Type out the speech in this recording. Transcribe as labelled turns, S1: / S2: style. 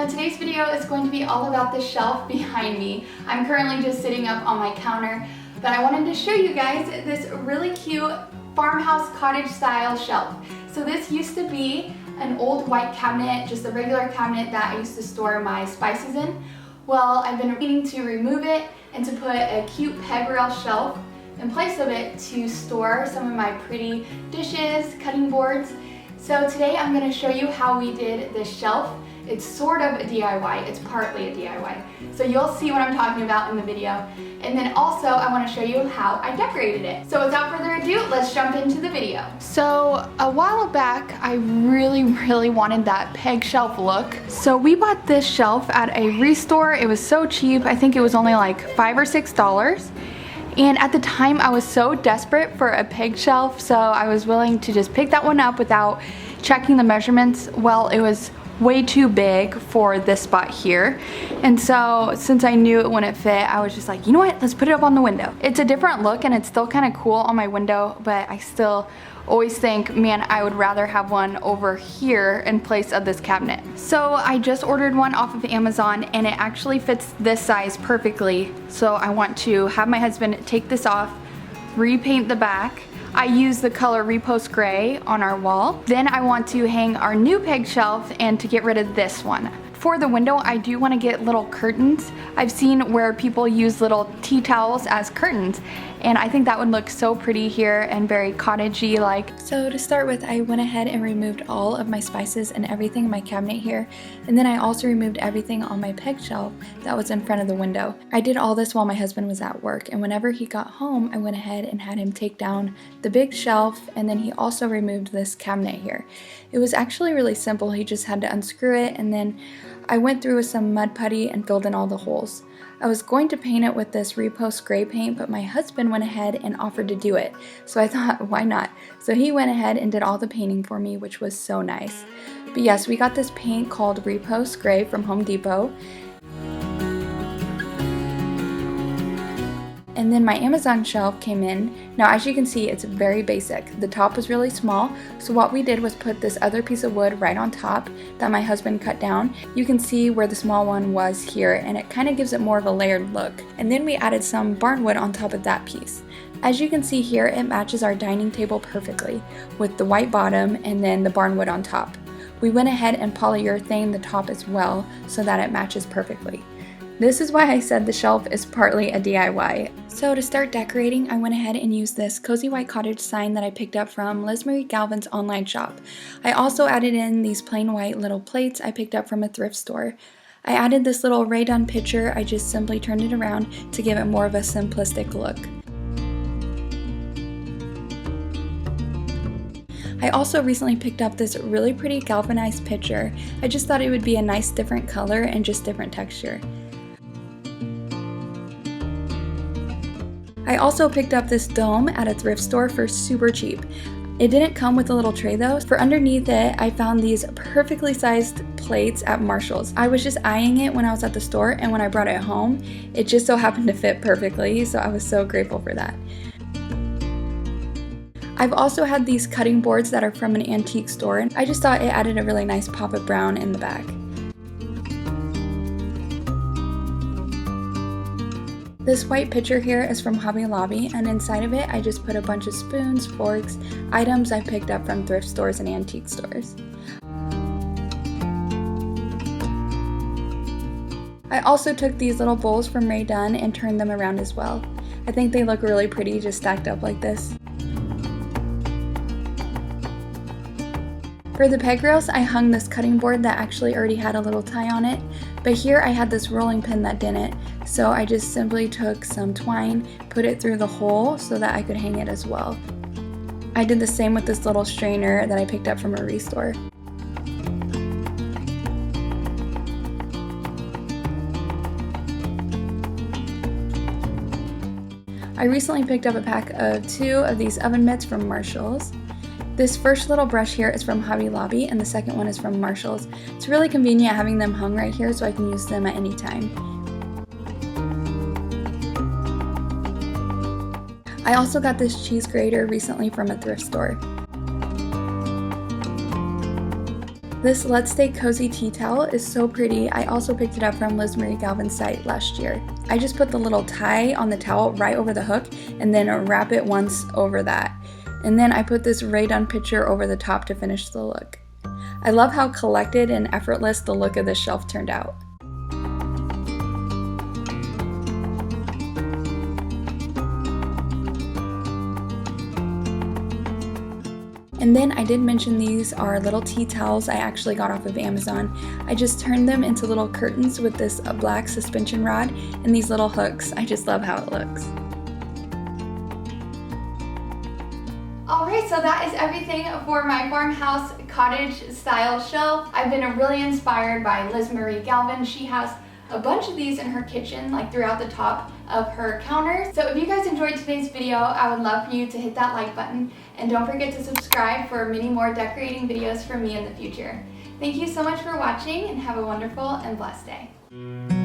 S1: So today's video is going to be all about the shelf behind me. I'm currently just sitting up on my counter, but I wanted to show you guys this really cute farmhouse cottage style shelf. So this used to be an old white cabinet, just a regular cabinet that I used to store my spices in. Well, I've been meaning to remove it and to put a cute peg rail shelf in place of it to store some of my pretty dishes, cutting boards. So today I'm going to show you how we did this shelf. It's sort of a DIY, it's partly a DIY. So you'll see what I'm talking about in the video. And then also I want to show you how I decorated it. So without further ado, let's jump into the video. So a while back, I really wanted that peg shelf look. So we bought this shelf at a restore. It was so cheap. I think it was only like $5 or $6. And at the time I was so desperate for a peg shelf, so I was willing to just pick that one up without checking the measurements. Well, it was way too big for this spot here, and so since I knew it wouldn't fit, I was just like, you know what, let's put it up on the window. It's a different look and it's still kind of cool on my window, but I still always think, man, I would rather have one over here in place of this cabinet. So I just ordered one off of Amazon and it actually fits this size perfectly. So I want to have my husband take this off, repaint the back. I use the color Repost Gray on our wall. Then I want to hang our new peg shelf and to get rid of this one. For the window, I do want to get little curtains. I've seen where people use little tea towels as curtains, and I think that would look so pretty here and very cottagey like. So to start with, I went ahead and removed all of my spices and everything in my cabinet here, and then I also removed everything on my peg shelf that was in front of the window. I did all this while my husband was at work, and whenever he got home, I went ahead and had him take down the big shelf, and then he also removed this cabinet here. It was actually really simple. He just had to unscrew it, and then I went through with some mud putty and filled in all the holes. I was going to paint it with this Repost Gray paint, but my husband went ahead and offered to do it. So I thought, why not? So he went ahead and did all the painting for me, which was so nice. But yes, we got this paint called Repost Gray from Home Depot. And then my Amazon shelf came in. Now as you can see, it's very basic. The top was really small, so what we did was put this other piece of wood right on top that my husband cut down. You can see where the small one was here, and it kind of gives it more of a layered look. And then we added some barnwood on top of that piece. As you can see here, it matches our dining table perfectly with the white bottom and then the barnwood on top. We went ahead and polyurethane the top as well so that it matches perfectly. This is why I said the shelf is partly a DIY. So to start decorating, I went ahead and used this Cozy White Cottage sign that I picked up from Liz Marie Galvin's online shop. I also added in these plain white little plates I picked up from a thrift store. I added this little Rae Dunn picture. I just simply turned it around to give it more of a simplistic look. I also recently picked up this really pretty galvanized picture. I just thought it would be a nice different color and just different texture. I also picked up this dome at a thrift store for super cheap. It didn't come with a little tray though. For underneath it, I found these perfectly sized plates at Marshall's. I was just eyeing it when I was at the store, and when I brought it home, it just so happened to fit perfectly, so I was so grateful for that. I've also had these cutting boards that are from an antique store, and I just thought it added a really nice pop of brown in the back. This white pitcher here is from Hobby Lobby, and inside of it I just put a bunch of spoons, forks, items I picked up from thrift stores and antique stores. I also took these little bowls from Rae Dunn and turned them around as well. I think they look really pretty just stacked up like this. For the peg rails, I hung this cutting board that actually already had a little tie on it, but here I had this rolling pin that didn't, so I just simply took some twine, put it through the hole so that I could hang it as well. I did the same with this little strainer that I picked up from a restore. I recently picked up a pack of 2 of these oven mitts from Marshall's. This first little brush here is from Hobby Lobby, and the second one is from Marshall's. It's really convenient having them hung right here so I can use them at any time. I also got this cheese grater recently from a thrift store. This Let's Stay Cozy tea towel is so pretty. I also picked it up from Liz Marie Galvin's site last year. I just put the little tie on the towel right over the hook and then wrap it once over that. And then I put this Ray Dunn picture over the top to finish the look. I love how collected and effortless the look of this shelf turned out. And then I did mention these are little tea towels I actually got off of Amazon. I just turned them into little curtains with this black suspension rod and these little hooks. I just love how it looks. Alright, so that is everything for my farmhouse cottage style shelf. I've been really inspired by Liz Marie Galvin. She has a bunch of these in her kitchen, like throughout the top of her counter. So if you guys enjoyed today's video, I would love for you to hit that like button and don't forget to subscribe for many more decorating videos from me in the future. Thank you so much for watching and have a wonderful and blessed day.